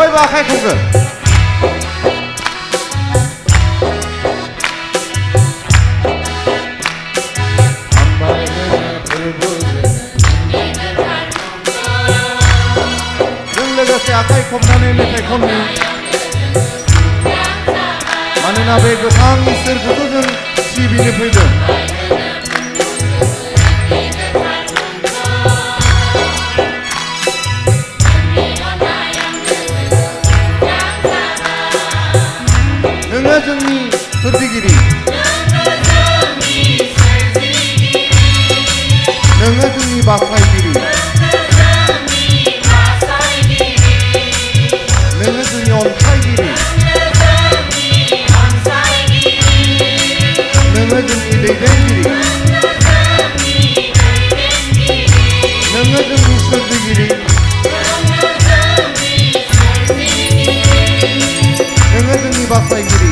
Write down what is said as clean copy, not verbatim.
बयबो आखाइ खौगो जों लोगोसे आखाइ खबनानै मेथाइ खननो मानोना बे गोथां इसोरखौथ' जों सिबिनो फैदों नोङो जोंनि सोरजिगिरि नोङो जोंनि बासायगिरि नोङो जोंनि अनसायगिरि नोङो जोंनि दैदेनगिरि नोङो जोंनि सोरजिगिरि नोङो जोंनि बासायगिरि